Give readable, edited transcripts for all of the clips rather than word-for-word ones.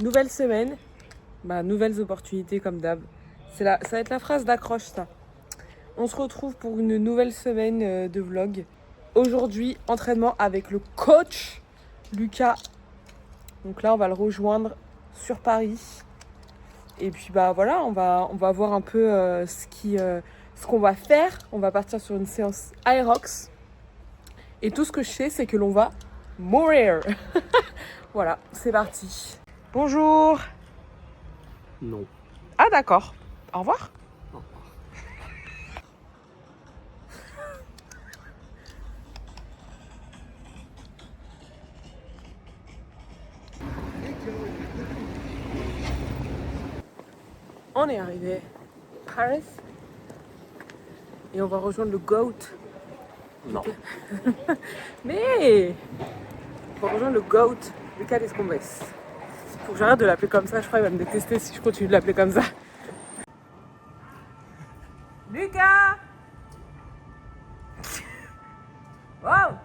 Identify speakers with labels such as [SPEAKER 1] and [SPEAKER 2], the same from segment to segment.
[SPEAKER 1] Nouvelle semaine, nouvelles opportunités comme d'hab. Ça va être la phrase d'accroche ça. On se retrouve pour une nouvelle semaine de vlog. Aujourd'hui, entraînement avec le coach Lucas. Donc là, on va le rejoindre sur Paris. Et puis voilà, on va voir un peu ce qu'on va faire. On va partir sur une séance Aerox. Et tout ce que je sais, c'est que l'on va mourir. Voilà, c'est parti. Bonjour.
[SPEAKER 2] Non.
[SPEAKER 1] Ah d'accord. Au revoir.
[SPEAKER 2] Au revoir.
[SPEAKER 1] On est arrivé à Paris. Et on va rejoindre le GOAT.
[SPEAKER 2] Non.
[SPEAKER 1] Mais on va rejoindre le GOAT, Lucas Descombes. Faut que j'arrête de l'appeler comme ça, je crois qu'il va me détester si je continue de l'appeler comme ça. Lucas. Wow.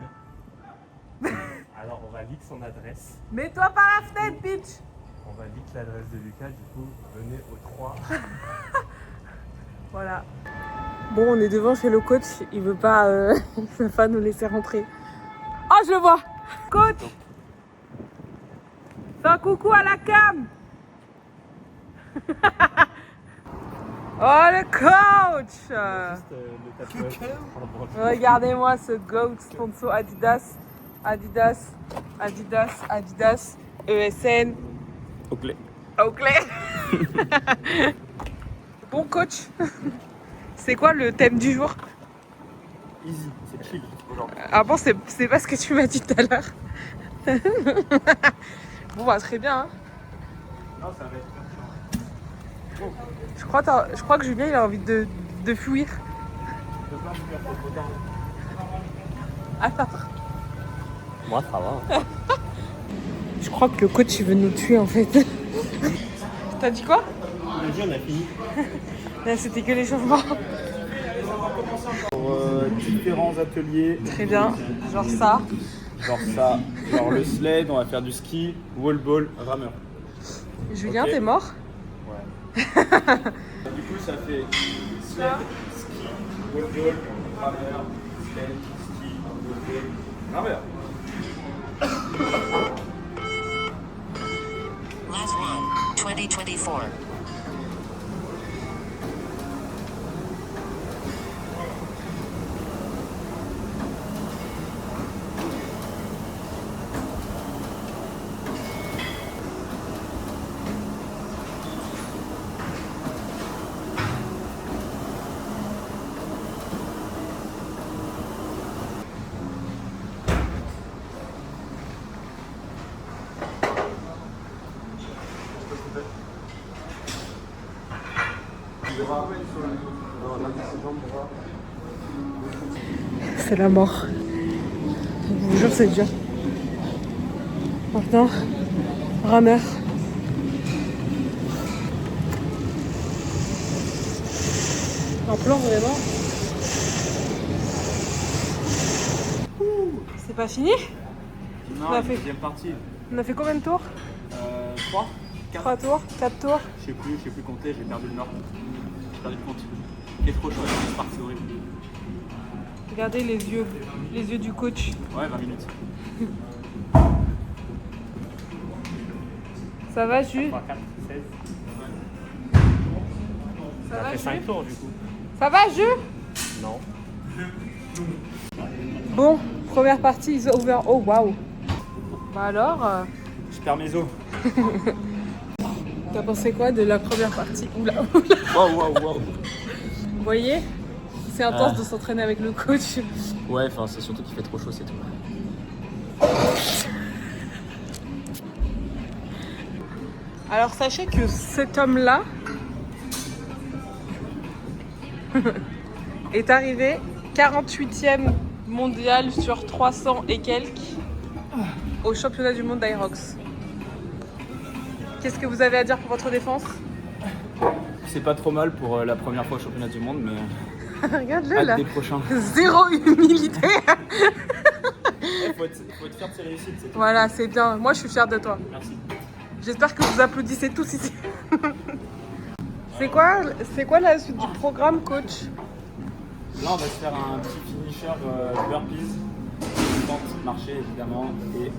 [SPEAKER 2] Alors on va leak son adresse.
[SPEAKER 1] Mets-toi par la fenêtre, bitch.
[SPEAKER 2] On va leak l'adresse de Lucas, du coup, venez au 3.
[SPEAKER 1] Voilà. Bon, on est devant chez le coach, il veut pas nous laisser rentrer. Oh, je le vois. Coach. Fais un coucou à la cam. Oh, le coach.
[SPEAKER 2] Le tatouage.
[SPEAKER 1] Regardez-moi ce GOAT sponsor Adidas, ESN,
[SPEAKER 2] Oakley.
[SPEAKER 1] Oakley. Bon coach, c'est quoi le thème du jour?
[SPEAKER 2] Easy, c'est chill aujourd'hui.
[SPEAKER 1] Ah bon, c'est pas ce que tu m'as dit tout à l'heure. Bon bah très bien. Hein.
[SPEAKER 2] Non, ça va être bon.
[SPEAKER 1] Je crois que Julien il a envie de fuir.
[SPEAKER 2] Je peux pas fuir trop tard.
[SPEAKER 1] Attends.
[SPEAKER 2] Moi, ça va.
[SPEAKER 1] Je crois que le coach il veut nous tuer en fait. T'as dit quoi?
[SPEAKER 2] Le jeu, on a fini.
[SPEAKER 1] Là, c'était que les changements.
[SPEAKER 2] Pour différents ateliers.
[SPEAKER 1] Très bien, genre ça.
[SPEAKER 2] Genre le sled, on va faire du ski, wall ball, rameur.
[SPEAKER 1] Julien,
[SPEAKER 2] Ok.
[SPEAKER 1] t'es mort?
[SPEAKER 2] Ouais. Du coup, ça fait sled, ski, wall ball, rameur, sled, ski, wall ball, rameur.
[SPEAKER 3] Last one, 2024.
[SPEAKER 1] C'est la mort. Je vous jure, c'est dur. Maintenant, rameur. Un plan vraiment. C'est pas fini?
[SPEAKER 2] Non,
[SPEAKER 1] On a fait-
[SPEAKER 2] deuxième partie.
[SPEAKER 1] On a fait combien de tours?
[SPEAKER 2] 3,
[SPEAKER 1] 3 tours? 4 tours?
[SPEAKER 2] Je sais plus compter, j'ai perdu le nord. J'ai perdu le compte. Il est trop chaud, c'est parti, c'est horrible.
[SPEAKER 1] Regardez les yeux du coach.
[SPEAKER 2] Ouais, 20 minutes.
[SPEAKER 1] Ça va, Jules?
[SPEAKER 2] 3, 4, 16.
[SPEAKER 1] Ça
[SPEAKER 2] On a
[SPEAKER 1] va,
[SPEAKER 2] fait 5
[SPEAKER 1] Jules?
[SPEAKER 2] tours du coup.
[SPEAKER 1] Ça va, Jules?
[SPEAKER 2] Non.
[SPEAKER 1] Bon, première partie is over. Oh, waouh. Bah alors,
[SPEAKER 2] Je perds mes os.
[SPEAKER 1] t'as pensé quoi de la première partie? Oula.
[SPEAKER 2] Wow.
[SPEAKER 1] Vous voyez? C'est intense de s'entraîner avec le coach.
[SPEAKER 2] Ouais, enfin, c'est surtout qu'il fait trop chaud, c'est tout.
[SPEAKER 1] Alors sachez que cet homme-là est arrivé 48e mondial sur 300 et quelques au championnat du monde d'Aerox. Qu'est-ce que vous avez à dire pour votre défense?
[SPEAKER 2] C'est pas trop mal pour la première fois au championnat du monde, mais
[SPEAKER 1] Regarde-le
[SPEAKER 2] hâte
[SPEAKER 1] là.
[SPEAKER 2] des prochains.
[SPEAKER 1] Zéro humilité.
[SPEAKER 2] Faut être fier de ses réussites, c'est tout.
[SPEAKER 1] Voilà, c'est bien. Moi, je suis fière de toi.
[SPEAKER 2] Merci.
[SPEAKER 1] J'espère que vous applaudissez tous ici. C'est quoi la suite du programme, coach?
[SPEAKER 2] Là, on va se faire un petit finisher burpees, pente marché évidemment, et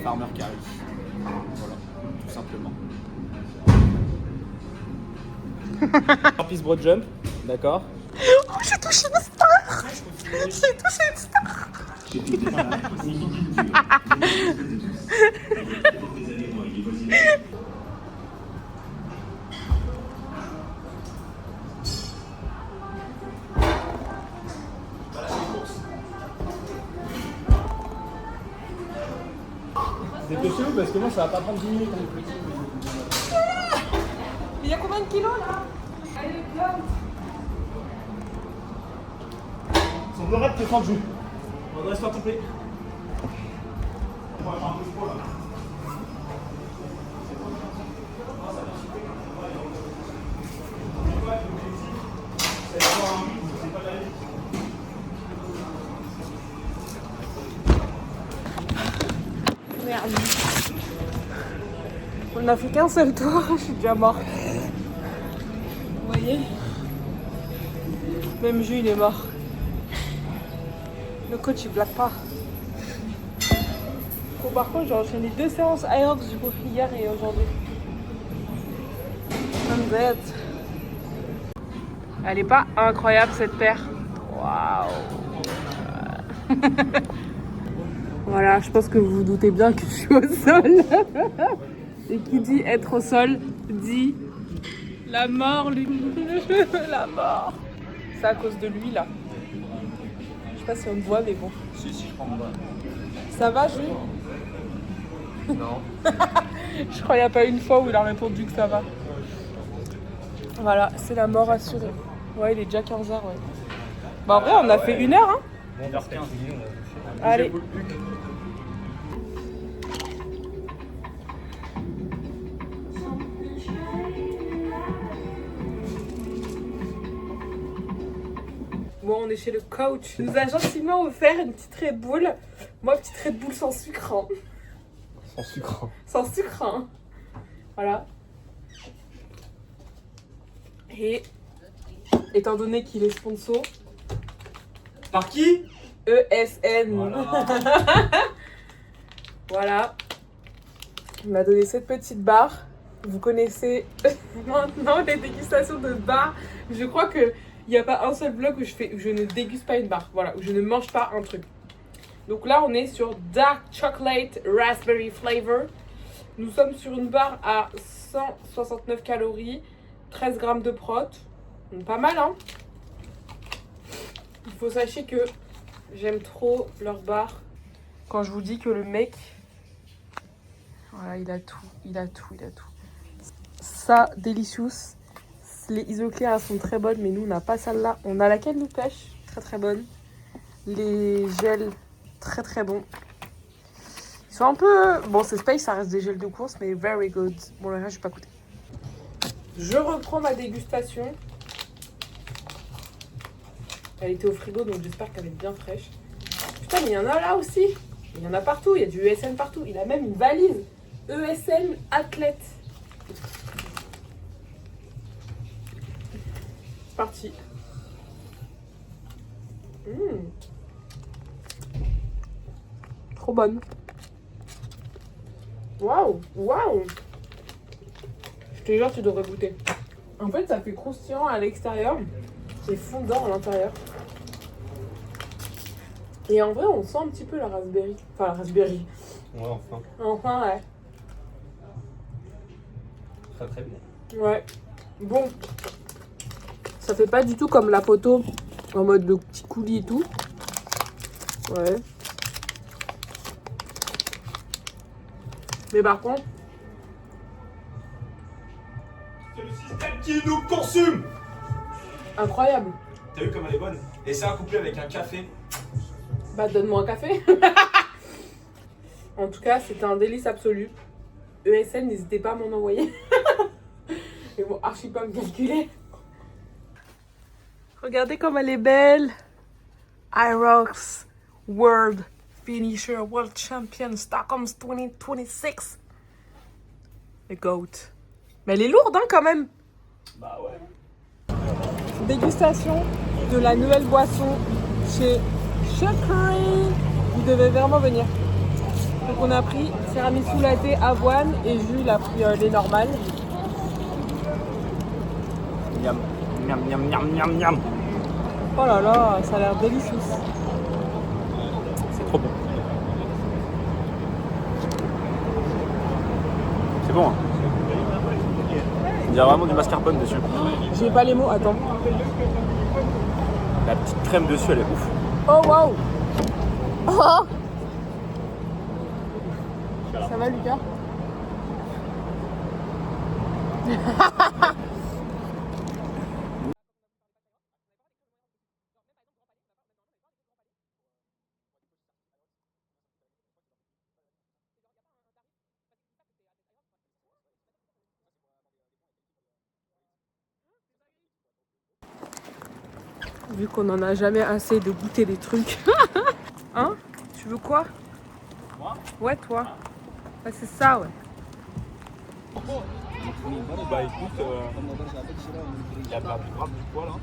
[SPEAKER 2] farmer carry. Voilà, tout simplement. Burpees broad jump, d'accord.
[SPEAKER 1] Oh, j'ai touché une star. J'ai touché une star.
[SPEAKER 2] Dépêchez-vous parce que moi ça va pas prendre 10 minutes.
[SPEAKER 1] Il y a combien de kilos là?
[SPEAKER 2] Son oreille te prend joue. On reste pas complet.
[SPEAKER 1] Merde. On n'a fait qu'un seul tour, je suis déjà morte. Vous voyez? Même Jules il est mort. Le coach il blague pas. Bon, par contre j'ai enchaîné 2 séances Aerox du coup hier et aujourd'hui. I'm dead. Elle est pas incroyable cette paire? Waouh. Voilà, je pense que vous vous doutez bien que je suis au sol. Et qui dit être au sol dit la mort, lui. La mort. C'est à cause de lui là. Je sais pas si on me voit, mais bon.
[SPEAKER 2] Si, je prends moi.
[SPEAKER 1] Ça va, Jules?
[SPEAKER 2] Non.
[SPEAKER 1] Je crois qu'il n'y a pas une fois où il a répondu que ça va. Voilà, c'est la mort assurée. Ouais, il est déjà 15h, ouais. Bah en vrai, on a fait 1 heure, hein.
[SPEAKER 2] 1h15.
[SPEAKER 1] Allez. Bon, on est chez le coach. Il nous a gentiment offert une petite Red Bull. Moi, petite Red Bull sans sucre. Hein.
[SPEAKER 2] Sans sucre.
[SPEAKER 1] Sans sucre. Hein. Voilà. Et étant donné qu'il est sponsor.
[SPEAKER 2] Par qui?
[SPEAKER 1] ESN.
[SPEAKER 2] Voilà.
[SPEAKER 1] Voilà. Il m'a donné cette petite barre. Vous connaissez maintenant les dégustations de barres. Je crois qu'il n'y a pas un seul vlog où je ne déguste pas une barre. Voilà, où je ne mange pas un truc. Donc là, on est sur Dark Chocolate Raspberry Flavor. Nous sommes sur une barre à 169 calories, 13 grammes de prot. Donc pas mal, hein. Il faut sachez que j'aime trop leur barre. Quand je vous dis que le mec, voilà, il a tout. Ça, delicious. Les isoclés sont très bonnes, mais nous, on n'a pas celle-là. On a laquelle nous pêche, très très bonne. Les gels, très très bons. Ils sont un peu... Bon, c'est Space, ça reste des gels de course, mais very good. Bon, le reste, je vais pas goûter. Je reprends ma dégustation. Elle était au frigo, donc j'espère qu'elle est bien fraîche. Putain, mais il y en a là aussi. Il y en a partout, il y a du ESN partout. Il a même une valise ESN athlète. C'est parti. Trop bonne. Waouh, waouh. Je te jure, tu devrais goûter. En fait, ça fait croustillant à l'extérieur. C'est fondant à l'intérieur. Et en vrai, on sent un petit peu la raspberry. Enfin, la raspberry.
[SPEAKER 2] Ouais, enfin.
[SPEAKER 1] Enfin, ouais.
[SPEAKER 2] Très très bien.
[SPEAKER 1] Ouais. Bon. Ça fait pas du tout comme la photo. En mode le petit coulis et tout. Ouais. Mais par contre...
[SPEAKER 2] C'est le système qui nous consume.
[SPEAKER 1] Incroyable.
[SPEAKER 2] T'as vu comme elle est bonne? Et ça couplé avec un café.
[SPEAKER 1] Bah, donne-moi un café. En tout cas, c'était un délice absolu. ESN, n'hésitez pas à m'en envoyer. Ils vont archi pas me calculer. Regardez comme elle est belle. Aerox World Finisher World Champion Stockholm 2026. Le goat. Mais elle est lourde hein, quand même.
[SPEAKER 2] Bah ouais.
[SPEAKER 1] Dégustation de la nouvelle boisson chez Shukri. Vous devez vraiment venir. Donc on a pris tiramisu latte, avoine et jus, il a pris les normales.
[SPEAKER 2] Miam, miam, miam, miam, miam, miam.
[SPEAKER 1] Oh là là, ça a l'air délicieux.
[SPEAKER 2] C'est trop bon. C'est bon. Hein. Il y a vraiment du mascarpone dessus.
[SPEAKER 1] J'ai pas les mots, attends.
[SPEAKER 2] La petite crème dessus, elle est ouf.
[SPEAKER 1] Oh waouh. Oh. Ça va Lucas? Vu qu'on en a jamais assez de goûter des trucs. Hein? Tu veux quoi?
[SPEAKER 2] Moi?
[SPEAKER 1] Ouais, toi. Ouais, c'est ça, ouais.
[SPEAKER 2] Bah écoute, il y a perdu grave du poids là.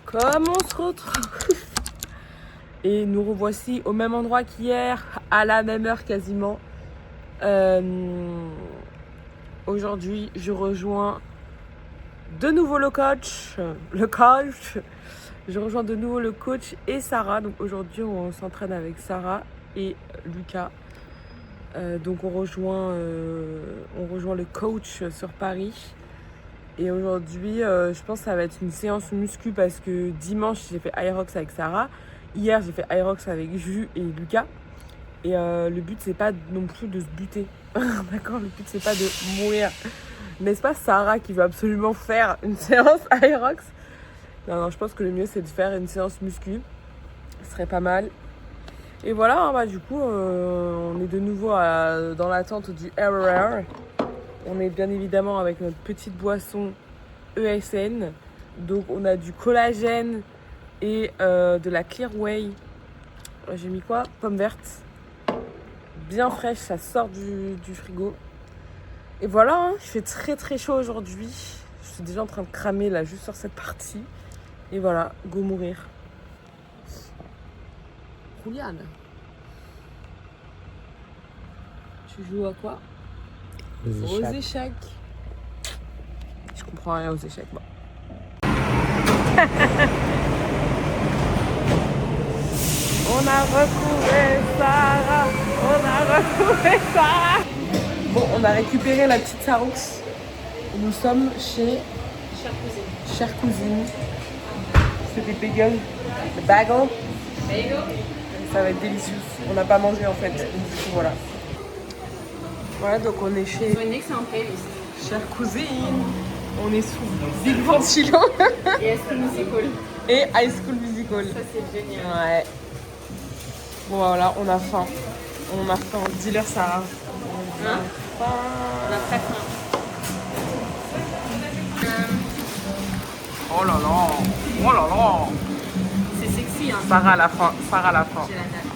[SPEAKER 1] Comme on se retrouve. Et nous revoici au même endroit qu'hier, à la même heure quasiment. Aujourd'hui, je rejoins de nouveau le coach. Je rejoins de nouveau le coach et Sarah. Donc aujourd'hui, on s'entraîne avec Sarah et Lucas. Donc on rejoint le coach sur Paris. Et aujourd'hui, je pense que ça va être une séance muscu parce que dimanche, j'ai fait Aerox avec Sarah. Hier, j'ai fait Aerox avec Jus et Lucas. Et le but, c'est pas non plus de se buter. D'accord? Le but, c'est pas de mourir. N'est-ce pas Sarah qui veut absolument faire une séance Aerox? Non, je pense que le mieux, c'est de faire une séance muscu. Ce serait pas mal. Et voilà, hein, bah, du coup, on est de nouveau dans l'attente du RRR. On est bien évidemment avec notre petite boisson ESN. Donc, on a du collagène et de la Clear Whey. J'ai mis quoi? Pomme verte. Bien fraîche, ça sort du frigo. Et voilà, hein, il fait très très chaud aujourd'hui. Je suis déjà en train de cramer là, juste sur cette partie. Et voilà, go mourir. Juliane, tu joues à quoi? Aux échecs. Je comprends rien aux échecs, moi. On a retrouvé Sarah. Bon, on a récupéré la petite Sarox. Nous sommes chez Chère Cousine. C'est des bagels. Des bagels. Ça va être délicieux. On n'a pas mangé en fait. Donc, du coup, voilà. Voilà, donc on est chez Chère Cousine. On est sous Big Ventilo.
[SPEAKER 4] Et High School Musical.
[SPEAKER 1] Et High School Musical.
[SPEAKER 4] Ça, c'est génial.
[SPEAKER 1] Ouais. Bon, voilà, on a faim. On a faim. Dis-leur, Sarah.
[SPEAKER 4] Hein?
[SPEAKER 1] Faim.
[SPEAKER 4] On a très faim.
[SPEAKER 1] Oh là là. Oh là là.
[SPEAKER 4] C'est sexy, hein.
[SPEAKER 1] Sarah à la fin. Sarah à la fin.
[SPEAKER 4] J'ai la dalle.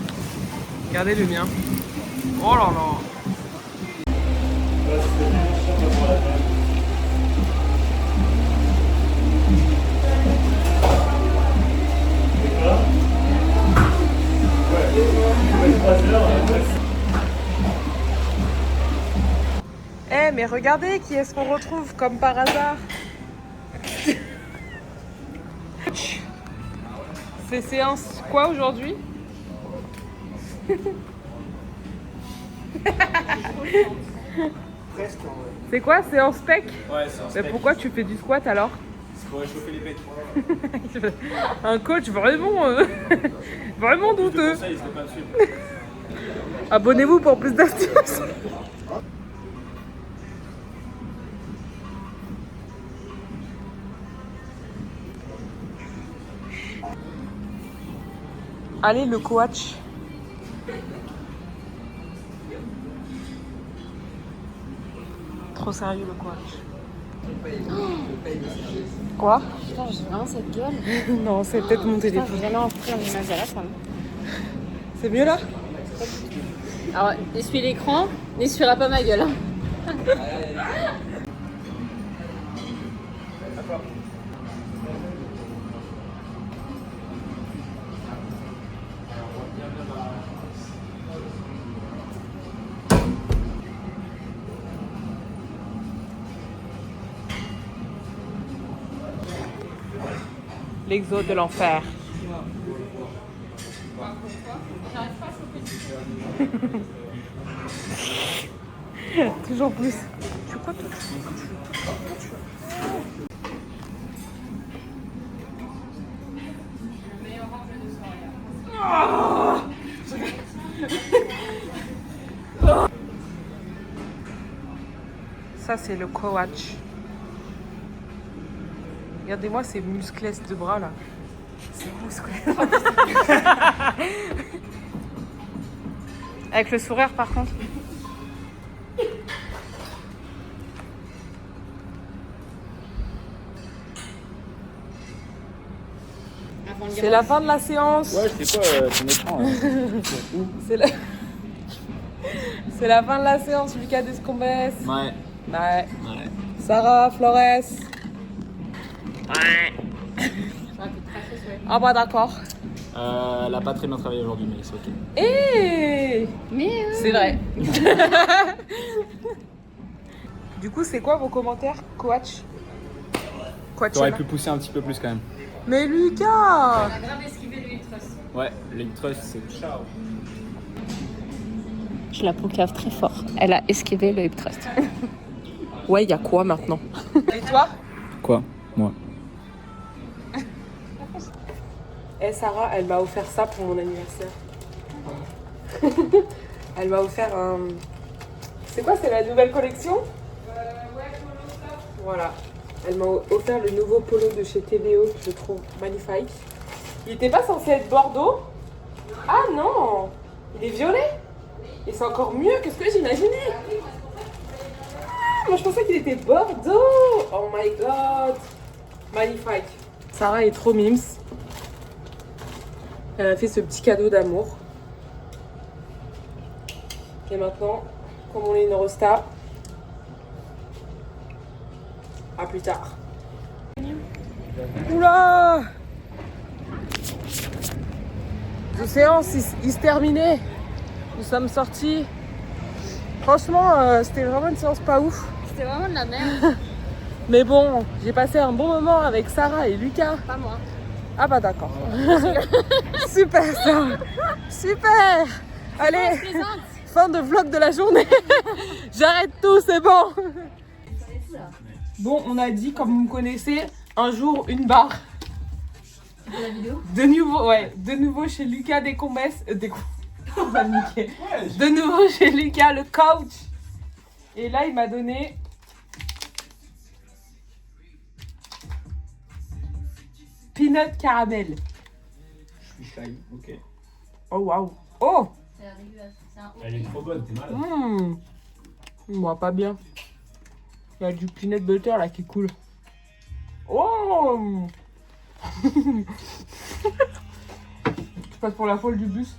[SPEAKER 1] Regardez le mien. Oh là là. Eh mais regardez qui est-ce qu'on retrouve comme par hasard. C'est séance quoi aujourd'hui? C'est quoi séance pec?
[SPEAKER 2] Ouais, c'est un
[SPEAKER 1] Mais
[SPEAKER 2] steak.
[SPEAKER 1] pourquoi tu fais du squat alors?
[SPEAKER 2] C'est pour réchauffer les pecs.
[SPEAKER 1] Un coach vraiment vraiment
[SPEAKER 2] Plus de
[SPEAKER 1] douteux.
[SPEAKER 2] conseils, n'hésitez pas à me suivre.
[SPEAKER 1] Abonnez-vous pour plus d'astuces. Allez, le coach. Trop sérieux, le coach. Quoi?
[SPEAKER 4] Putain, j'ai vraiment cette gueule.
[SPEAKER 1] Non, c'est peut-être mon
[SPEAKER 4] Putain,
[SPEAKER 1] téléphone.
[SPEAKER 4] j'ai jamais enregistré en image à la femme.
[SPEAKER 1] C'est mieux là?
[SPEAKER 4] Alors, essuie l'écran, n'essuiera pas ma gueule. Hein.
[SPEAKER 1] L'exode de l'enfer. Toujours plus. Tu crois que ça c'est le coach. Regardez-moi ces muscles de bras là. C'est musclé. Avec le sourire par contre. C'est la fin de la séance.
[SPEAKER 2] Ouais, c'est quoi ton écran
[SPEAKER 1] C'est la... C'est la fin de la séance, Lucas Descombes.
[SPEAKER 2] Ouais.
[SPEAKER 1] Ouais. Sarah Flores. Ouais. Ah bah d'accord.
[SPEAKER 2] Elle a pas très bien travaillé aujourd'hui, mais c'est ok.
[SPEAKER 4] Mais
[SPEAKER 1] C'est vrai. Du coup, c'est quoi vos commentaires, coach?
[SPEAKER 2] T'aurais pu pousser un petit peu plus quand même.
[SPEAKER 1] Mais Lucas!
[SPEAKER 4] on a grave esquivé le hip thrust.
[SPEAKER 2] Ouais, le hip thrust c'est ciao.
[SPEAKER 4] Je la proclave très fort. Elle a esquivé le hip thrust.
[SPEAKER 1] Ouais, il y a quoi maintenant? Et toi?
[SPEAKER 2] Quoi? Moi.
[SPEAKER 1] Eh Sarah, elle m'a offert ça pour mon anniversaire. Elle m'a offert un... C'est quoi, c'est la nouvelle collection? Ouais, Polo Stop. Voilà. Elle m'a offert le nouveau polo de chez TVO que je trouve magnifique. Il était pas censé être Bordeaux? Ah non! Il est violet? Et c'est encore mieux que ce que j'imaginais. Ah, moi je pensais qu'il était Bordeaux. Oh my god. Magnifique. Sarah est trop mimes. Elle a fait ce petit cadeau d'amour. Et maintenant, comme on est une rosta, à plus tard. Oula! La séance, il se terminait. Nous sommes sortis. Franchement, c'était vraiment une séance pas ouf.
[SPEAKER 4] C'était vraiment de la merde.
[SPEAKER 1] Mais bon, j'ai passé un bon moment avec Sarah et Lucas.
[SPEAKER 4] Pas moi.
[SPEAKER 1] Ah bah d'accord. Super ça. Super. Allez,
[SPEAKER 4] Je plaisante.
[SPEAKER 1] fin de vlog de la journée. J'arrête tout, c'est bon. Bon, on a dit, comme vous me connaissez, un jour une barre.
[SPEAKER 4] La vidéo.
[SPEAKER 1] De nouveau chez Lucas Descombes. On va me niquer. De nouveau chez Lucas, le coach. Et là, il m'a donné... Peanut caramel.
[SPEAKER 2] Je suis shy, ok.
[SPEAKER 1] Oh waouh. Oh.
[SPEAKER 2] Elle est trop bonne, t'es malade.
[SPEAKER 1] Moi, pas bien. Il y a du peanut butter là qui coule. Oh. Je passe pour la folle du bus.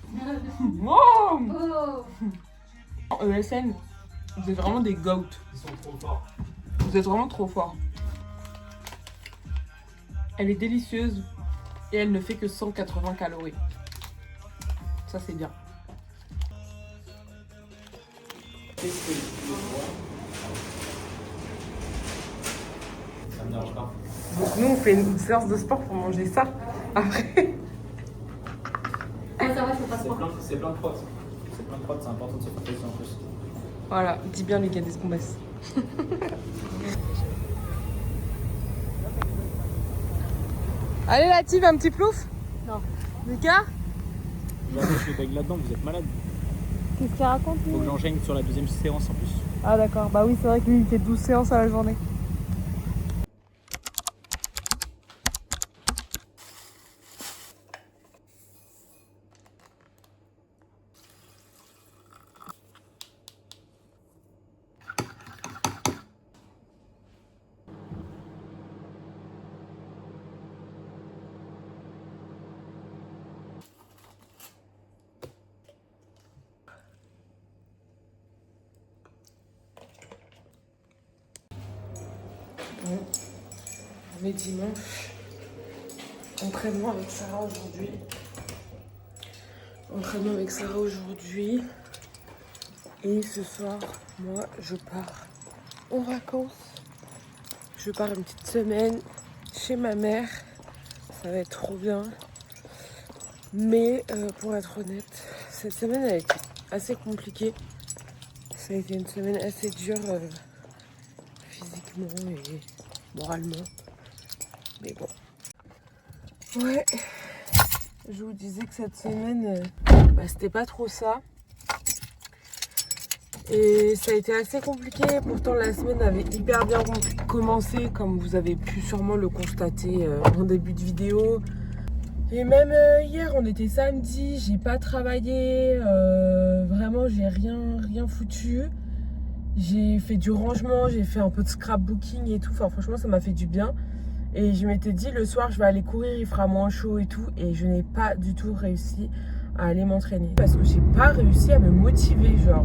[SPEAKER 1] Oh. ESN, vous êtes vraiment des goats.
[SPEAKER 2] Ils sont trop forts.
[SPEAKER 1] Vous êtes vraiment trop forts. Elle est délicieuse et elle ne fait que 180 calories. Ça, c'est bien.
[SPEAKER 2] Ça me dérange pas.
[SPEAKER 1] Donc nous, on fait une séance de sport pour manger ça. Après,
[SPEAKER 4] Ah, ça va, faut pas se prendre.
[SPEAKER 2] C'est plein de protes. C'est plein de protes, c'est important de se faire plaisir en plus.
[SPEAKER 1] voilà, dis bien Lucas Descombes. Allez la team, un petit plouf?
[SPEAKER 4] Non.
[SPEAKER 1] Lucas?
[SPEAKER 2] Je suis avec là-dedans, vous êtes malade.
[SPEAKER 1] Qu'est-ce qu'il raconte lui?
[SPEAKER 2] Faut que j'enchaîne sur la deuxième séance en plus.
[SPEAKER 1] Ah d'accord, bah oui, c'est vrai que lui, il fait 12 séances à la journée. Bon, on est dimanche. Entraînement avec Sarah aujourd'hui. Entraînement avec Sarah aujourd'hui. Et ce soir, moi, je pars en vacances. Je pars une petite semaine chez ma mère. Ça va être trop bien. Mais pour être honnête, cette semaine a été assez compliquée. Ça a été une semaine assez dure physiquement et moralement. Mais bon. Ouais. Je vous disais que cette semaine, c'était pas trop ça. Et ça a été assez compliqué. Pourtant, la semaine avait hyper bien commencé, comme vous avez pu sûrement le constater en début de vidéo. Et même hier, on était samedi, j'ai pas travaillé, vraiment j'ai rien foutu. J'ai fait du rangement, j'ai fait un peu de scrapbooking et tout, enfin franchement ça m'a fait du bien. Et je m'étais dit le soir je vais aller courir, il fera moins chaud et tout. Et je n'ai pas du tout réussi à aller m'entraîner. Parce que j'ai pas réussi à me motiver, genre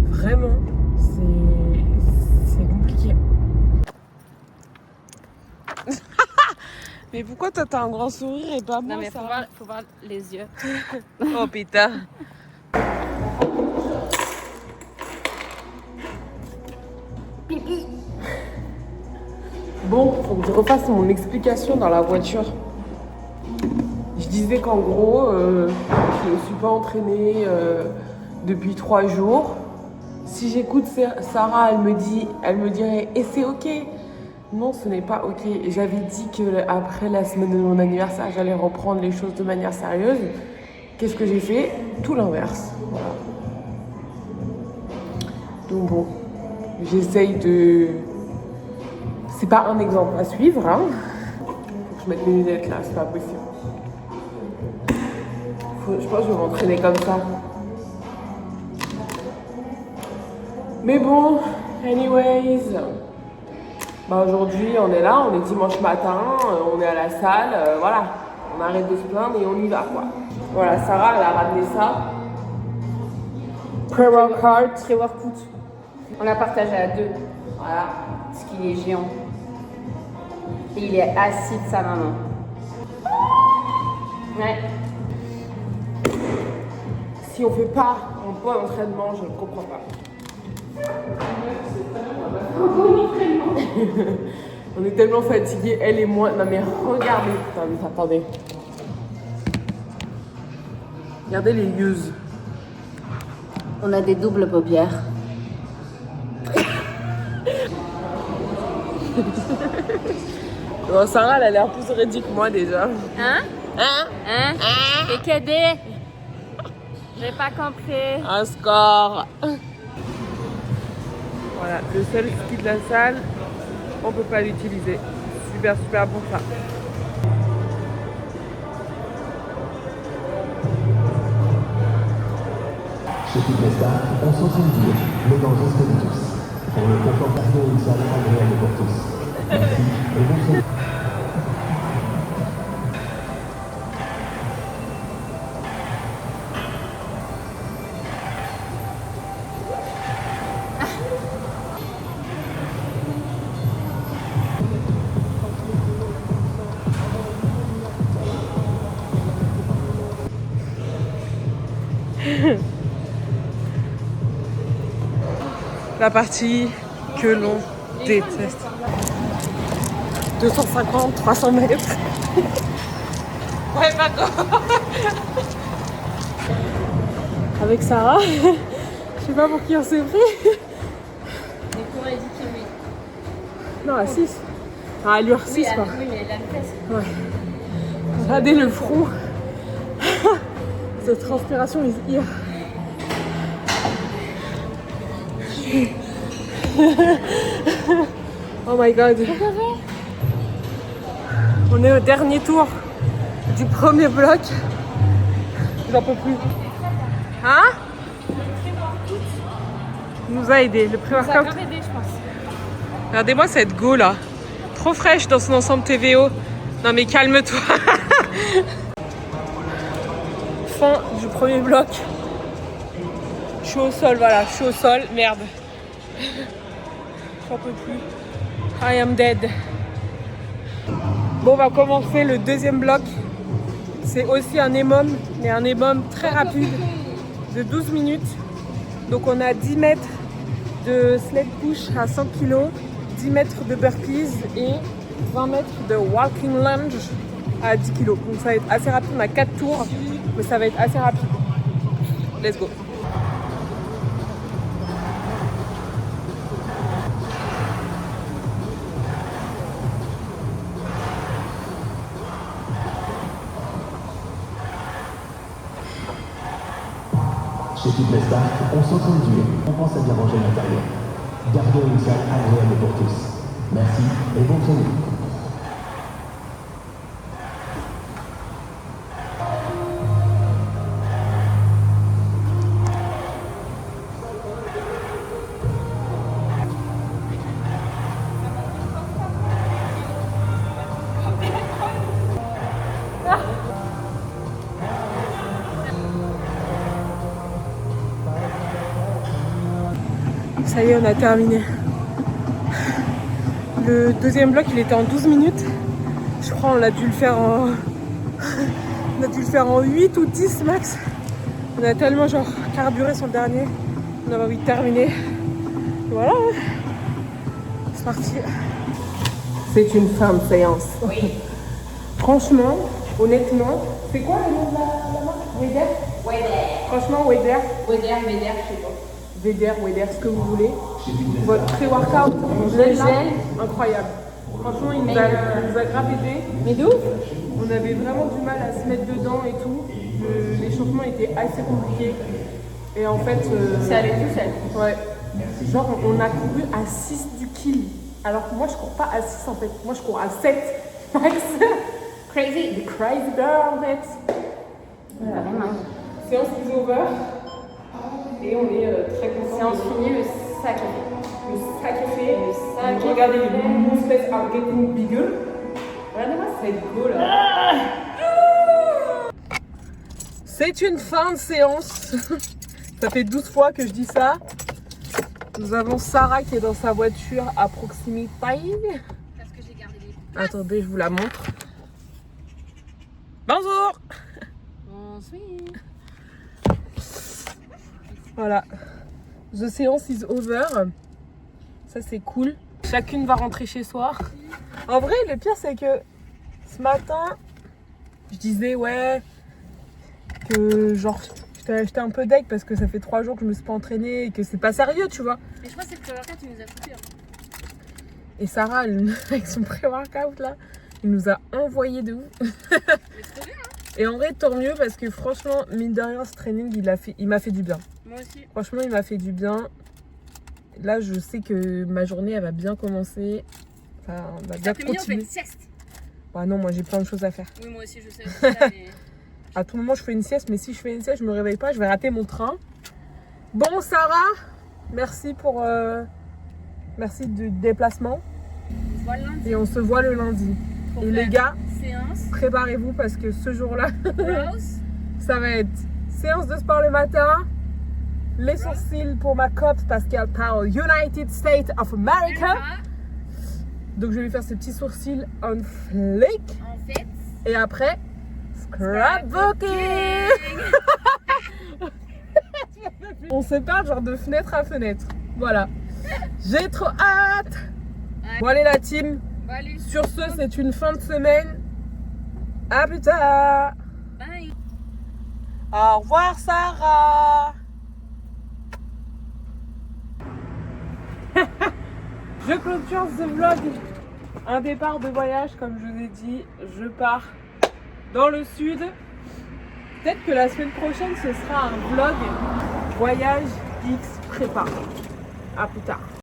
[SPEAKER 1] vraiment, c'est compliqué. Mais pourquoi toi t'as un grand sourire et pas moi?
[SPEAKER 4] Non mais faut voir les yeux.
[SPEAKER 1] Oh putain.
[SPEAKER 4] Pipi.
[SPEAKER 1] Bon, faut que je refasse mon explication dans la voiture. Je disais qu'en gros, je ne suis pas entraînée depuis 3 jours. Si j'écoute Sarah, elle me dirait « et c'est ok ». Non, ce n'est pas ok. J'avais dit qu'après la semaine de mon anniversaire, j'allais reprendre les choses de manière sérieuse. Qu'est-ce que j'ai fait? Tout l'inverse. Voilà. Donc bon, j'essaye de... C'est pas un exemple à suivre, hein. Faut que je mette mes lunettes là, c'est pas possible. Je pense que je vais m'entraîner comme ça. Mais bon, anyways... aujourd'hui, on est là, on est dimanche matin, on est à la salle, voilà. On arrête de se plaindre et on y va, quoi. Voilà, Sarah, elle a ramené ça. Pre-workout.
[SPEAKER 4] Pré-workout. On l'a partagé à 2. Voilà. Parce qu'il est géant. Et il est assis de sa maman. Ouais.
[SPEAKER 1] Si on fait pas un bon entraînement, je ne comprends pas. On est tellement fatigués, elle et moi. Non mais regardez. Attendez. Regardez les yeux.
[SPEAKER 4] On a des doubles paupières.
[SPEAKER 1] Bon, Sarah, elle a l'air plus raide que moi déjà.
[SPEAKER 4] Hein? Et cadet? J'ai pas compris.
[SPEAKER 1] Un score. Voilà, le seul ski de la salle, on peut pas l'utiliser. Super bon ça.
[SPEAKER 5] Chez Fitnessa, on sensibilise, le danger c'est de tous. Pour le confort perso et une salle agréable pour tous. Merci et bonsoir.
[SPEAKER 1] La partie que l'on déteste. 250, 300 mètres. Ouais, d'accord. Avec Sarah, je sais pas pour qui on s'est pris.
[SPEAKER 4] Mais comment elle dit que oui?
[SPEAKER 1] Non, à 6. Ah, à l'heure 6 quoi.
[SPEAKER 4] Oui, mais elle a une fesse.
[SPEAKER 1] Ouais. Regardez le front. Cette transpiration is here. Oh my god. On est au dernier tour du premier bloc. J'en peux plus. Hein? Il nous a aidé. Le
[SPEAKER 4] Ça a
[SPEAKER 1] pré-workout.
[SPEAKER 4] grave aidé, je pense.
[SPEAKER 1] Regardez-moi cette go là. Trop fraîche dans son ensemble TVO. Non mais calme-toi. Fin du premier bloc. Je suis au sol, voilà. Je suis au sol. Merde. J'en peux plus. I am dead. Bon, on va commencer le deuxième bloc. C'est aussi un EMOM, mais un EMOM très rapide de 12 minutes. Donc on a 10 mètres de sled push à 100 kg, 10 mètres de burpees et 20 mètres de walking lunge à 10 kg. Donc ça va être assez rapide, on a 4 tours, mais ça va être assez rapide. Let's go.
[SPEAKER 5] Chez Fitness Park, on s'entraîne dur, on pense à bien ranger l'intérieur. Gardons une salle agréable pour tous. Merci et bonne soirée.
[SPEAKER 1] Ça y est, on a terminé. Le deuxième bloc, il était en 12 minutes. Je crois on a dû le faire en... on a dû le faire en 8 ou 10 max. On a tellement genre carburé sur le dernier. On avait envie de terminer. Et voilà. C'est parti. C'est une fin de séance.
[SPEAKER 4] Oui.
[SPEAKER 1] Franchement, honnêtement, c'est quoi le nom de la marque? Weider?
[SPEAKER 4] Weider.
[SPEAKER 1] Franchement, Weider.
[SPEAKER 4] Weider, je sais pas.
[SPEAKER 1] Weider, ce que vous voulez. Votre pré-workout en gel, là, incroyable. Franchement, il nous a grave aidé.
[SPEAKER 4] Mais d'où?
[SPEAKER 1] On avait vraiment du mal à se mettre dedans et tout. L'échauffement était assez compliqué. Et en fait...
[SPEAKER 4] Ça allait tout seul.
[SPEAKER 1] Ouais. Genre, on a couru à 6 du kill. Alors que moi, je cours pas à 6 en fait. Moi, je cours à 7. Max. Crazy. The crazy girl, max.
[SPEAKER 4] Voilà, vraiment.
[SPEAKER 1] Séance is over. Et on est très contents.
[SPEAKER 4] Séance finie, le sac.
[SPEAKER 1] Le sac est fait. Regardez, les mousses are getting bigger. Regardez-moi cette go là. C'est une fin de séance. Ça fait 12 fois que je dis ça. Nous avons Sarah qui est dans sa voiture à proximité.
[SPEAKER 4] Parce que j'ai gardé les...
[SPEAKER 1] Attendez, je vous la montre. Bonjour.
[SPEAKER 4] Bonsoir.
[SPEAKER 1] Voilà. The séance is over. Ça c'est cool. Chacune va rentrer chez soi. En vrai, le pire c'est que ce matin, je disais ouais que genre j'étais un peu deg parce que ça fait 3 jours que je me suis pas entraînée et que c'est pas sérieux, tu vois.
[SPEAKER 4] Mais je crois que c'est le pré-workout, tu nous as foutu.
[SPEAKER 1] Et Sarah, avec son pré-workout là, il nous a envoyé de ouf.
[SPEAKER 4] Mais c'est trop bien, hein.
[SPEAKER 1] Et en vrai, tant mieux parce que franchement, mine de rien, ce training, il m'a fait du bien.
[SPEAKER 4] Moi aussi.
[SPEAKER 1] Franchement, il m'a fait du bien. Là, je sais que ma journée, elle va bien commencer. Enfin, on va bien
[SPEAKER 4] Après-midi, on fait
[SPEAKER 1] continuer.
[SPEAKER 4] une sieste.
[SPEAKER 1] Bah non, moi, j'ai plein de choses à faire.
[SPEAKER 4] Oui, moi aussi, je sais. Ça, mais...
[SPEAKER 1] À tout moment, je fais une sieste, mais si je fais une sieste, je me réveille pas, je vais rater mon train. Bon, Sarah, merci pour... merci du déplacement.
[SPEAKER 4] On se voit le lundi.
[SPEAKER 1] Et on se voit le lundi.
[SPEAKER 4] Pour
[SPEAKER 1] Et
[SPEAKER 4] faire
[SPEAKER 1] les gars,
[SPEAKER 4] séance.
[SPEAKER 1] préparez-vous parce que ce jour-là,
[SPEAKER 4] Rose.
[SPEAKER 1] ça va être séance de sport le matin, les sourcils pour ma copse parce qu'elle parle United States of America. Donc je vais lui faire ses petits sourcils on flick.
[SPEAKER 4] En fait.
[SPEAKER 1] Et après, scrapbooking. On se parle genre de fenêtre à fenêtre. Voilà. J'ai trop hâte.
[SPEAKER 4] Ouais.
[SPEAKER 1] Bon allez la team.
[SPEAKER 4] Bon, allez.
[SPEAKER 1] Sur ce, c'est une fin de semaine. À plus tard.
[SPEAKER 4] Bye.
[SPEAKER 1] Au revoir Sarah. Je clôture ce vlog. Un départ de voyage, comme je vous ai dit. Je pars dans le sud. Peut-être que la semaine prochaine, ce sera un vlog voyage X prépa. À plus tard.